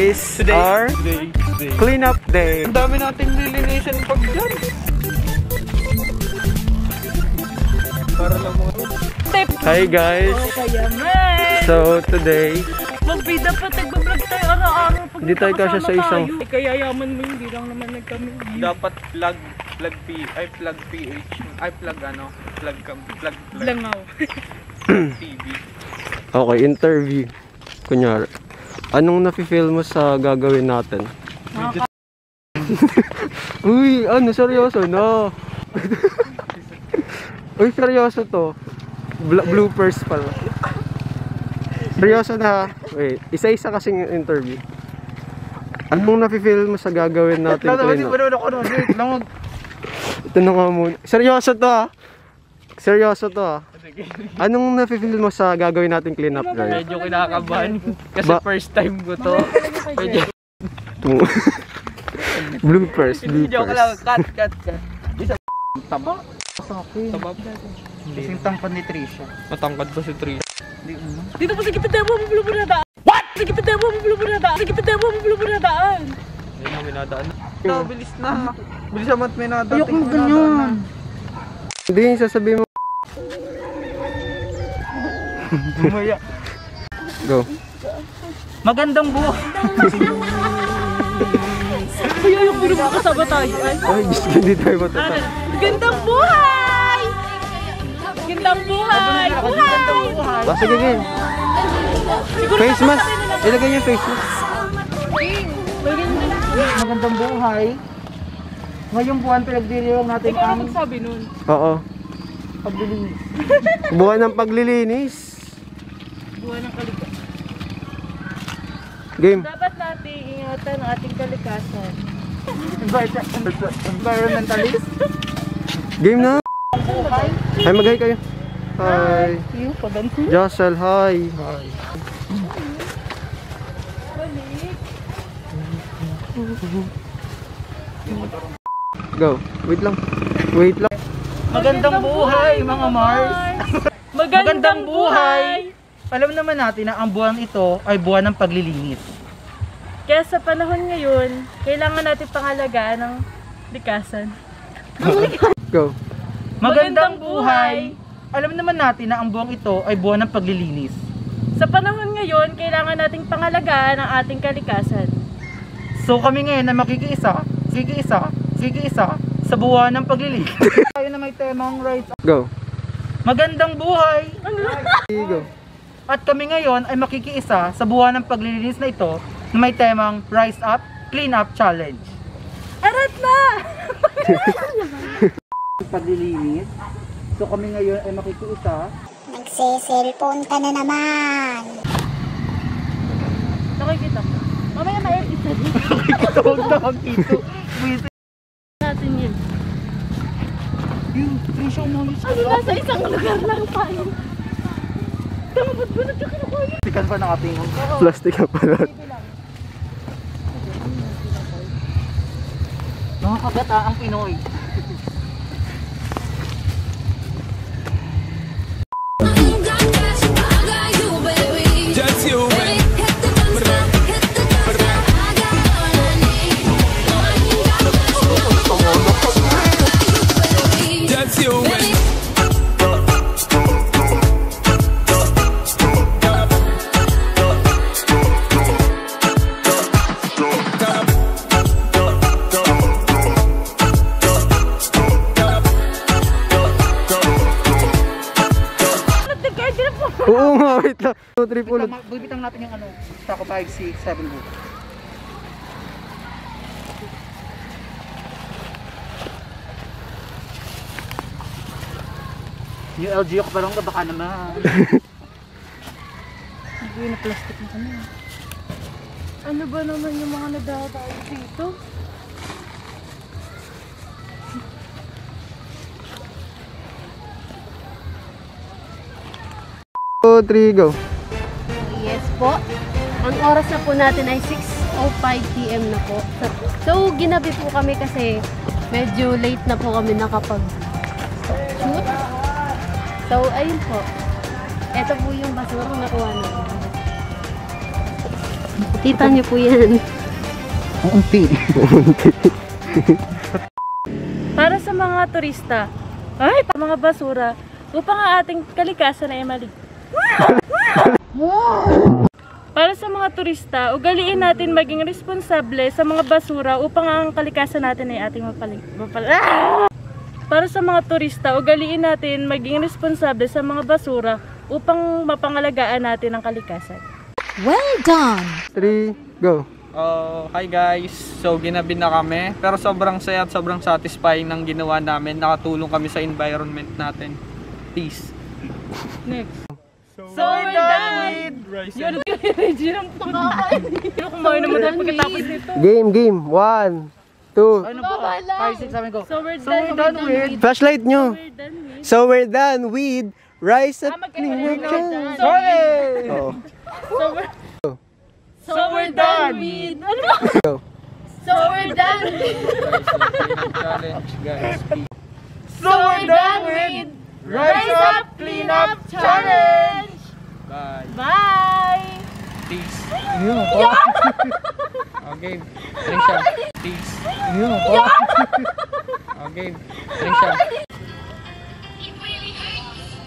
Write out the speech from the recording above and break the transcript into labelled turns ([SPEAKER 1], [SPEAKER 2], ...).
[SPEAKER 1] is our cleanup day.
[SPEAKER 2] Ang dami nating lilinisan pag dyan. Para lang mo.
[SPEAKER 1] Hi guys. So today,
[SPEAKER 3] magbida pa, tagbablog tayo araw-araw.
[SPEAKER 1] hindi tayo kasya sa isang...
[SPEAKER 3] Kaya yaman mo, hindi lang naman nagkami.
[SPEAKER 2] Dapat plug PH. Ay, plug ano? Plug
[SPEAKER 3] Langaw.
[SPEAKER 2] TV.
[SPEAKER 1] Okay, interview. Kunyari, anong nafe-feel mo sa gagawin natin? Uy, ano, seryoso, no? Uy, seryoso to. Bloopers pala. Seryoso na. Wait, isa-isa kasing interview. Anong nafe-feel mo sa gagawin natin? Ito na nga muna. Seryoso to ah. Seryoso to ah. Anong nafe-feel mo sa gagawin nating clean up drive?
[SPEAKER 2] Medyo kinakabahan. Kasi first time ko to. Medyo...
[SPEAKER 1] Bloopers.
[SPEAKER 2] Joke lang. Cut. Isa taba. Taba.
[SPEAKER 4] Kasing tangkad ni Trisha.
[SPEAKER 2] Matangkad ba si Trisha?
[SPEAKER 3] Dito po sa gipit mo, mabulong na daan. What? Sa gipit mo, mabulong na daan. Sa gipit mo, mabulong na daan.
[SPEAKER 2] Hindi namin nadaan. Bilis na. Bilis naman may nadaan.
[SPEAKER 4] Ayok mo ganyan.
[SPEAKER 1] Hindi, sasabihin mo.
[SPEAKER 2] Bumaya.
[SPEAKER 1] Go.
[SPEAKER 4] Magandang buhay.
[SPEAKER 3] Kuya, yung bulong mo kasama tayo.
[SPEAKER 1] Ay, gusto hindi tayo matata.
[SPEAKER 3] Gandang buhay! Gandang buhay! Buhay!
[SPEAKER 1] Sige, game. Face mask. Ilagay niyo face mask.
[SPEAKER 4] Magandang buhay. Ngayong buwan pinagdiriwang natin
[SPEAKER 3] Ikaw
[SPEAKER 4] ang
[SPEAKER 3] magsabi nun.
[SPEAKER 1] Oo.
[SPEAKER 4] paglilinis.
[SPEAKER 1] Buwan ng paglilinis.
[SPEAKER 3] Buwan ng kalikasan.
[SPEAKER 1] Game.
[SPEAKER 3] Dapat natin ingatan ang ating kalikasan.
[SPEAKER 4] Environmentalist.
[SPEAKER 1] Game na. Hi, mag-hi kayo. Hi.
[SPEAKER 3] Yung paganto.
[SPEAKER 1] Jocelyn, hi. Hi. Go. Wait lang. Wait lang.
[SPEAKER 4] Magandang buhay mga Mars.
[SPEAKER 3] Magandang buhay.
[SPEAKER 4] Alam naman natin na ang buwan ito ay buwan ng paglilinis.
[SPEAKER 3] Kaya sa panahon ngayon, kailangan natin pangalagaan ng likasan.
[SPEAKER 1] Go.
[SPEAKER 4] Magandang buhay. Alam naman natin na ang buwan ito ay buwan ng paglilinis.
[SPEAKER 3] Sa panahon ngayon, kailangan nating pangalagaan ang ating kalikasan.
[SPEAKER 4] So kami ngayon na makikiisa sa buwan ng paglilinis. Tayo na may temang rights.
[SPEAKER 1] Go.
[SPEAKER 4] Magandang buhay.
[SPEAKER 1] Go.
[SPEAKER 4] At kami ngayon ay makikiisa sa buwan ng paglilinis na ito na may temang Rise Up, Clean Up Challenge.
[SPEAKER 3] Arat na!
[SPEAKER 4] Paglilinis. So kami ngayon ay makikiisa.
[SPEAKER 5] Nagse-cellphone ka na naman.
[SPEAKER 3] Nakikita mo. Mamaya ma-edit na din.
[SPEAKER 4] Huwag na magkito.
[SPEAKER 3] Natin yun.
[SPEAKER 4] Yung Trisha umalis.
[SPEAKER 3] Ano, nasa isang lugar lang tayo. Tama, ba't ba nagkakinukuha yun?
[SPEAKER 4] Tikan pa nakatingin.
[SPEAKER 1] Plastic ka pala.
[SPEAKER 4] Mga kagata ang Pinoy.
[SPEAKER 6] Just you and just you and
[SPEAKER 1] Oo nga, wait lang. 2, 3, pulot.
[SPEAKER 4] Bibitang natin yung ano, Taco 5, 6, 7 book. Yung LGO ko parang baka naman.
[SPEAKER 3] Hindi na plastic na kami. Ano ba naman yung mga nadadayo dito?
[SPEAKER 1] Two, 3, go.
[SPEAKER 7] Yes po. Ang oras na po natin ay 6:05 PM na po. So, ginabi po kami kasi medyo late na po kami nakapag-shoot. So, ayun po. Ito po yung basura na nakuha natin. Kita niyo po yan.
[SPEAKER 4] Unti.
[SPEAKER 3] Para sa mga turista, mga basura, upang ang ating kalikasan ay Para sa mga turista, ugaliin natin maging responsable sa mga basura upang ang kalikasan natin ay ating Para sa mga turista, ugaliin natin maging responsable sa mga basura upang mapangalagaan natin ang kalikasan.
[SPEAKER 6] Well done.
[SPEAKER 1] 3, go.
[SPEAKER 2] Hi guys. So ginabi na kami, pero sobrang saya at sobrang satisfying ng ginawa namin. Nakatulong kami sa environment natin. Peace.
[SPEAKER 3] Next. So we're done with Yun ang region ng pangkain. Pero kumain naman tayo pagkatapos nito.
[SPEAKER 1] Game. 1, 2.
[SPEAKER 4] Ano po? 5, 6, 7, go.
[SPEAKER 3] So we're done with
[SPEAKER 1] Flashlight nyo.
[SPEAKER 3] We're done with
[SPEAKER 1] So we're done with Rise Up Clean Up Challenge. Oh.
[SPEAKER 3] So we're done with ano ba? So we're done
[SPEAKER 2] Challenge guys.
[SPEAKER 3] So we're done with Rise Up Clean Up Challenge.
[SPEAKER 2] Bye.
[SPEAKER 3] Bye.
[SPEAKER 2] Peace. Okay. Trisha. Peace. Okay. Trisha.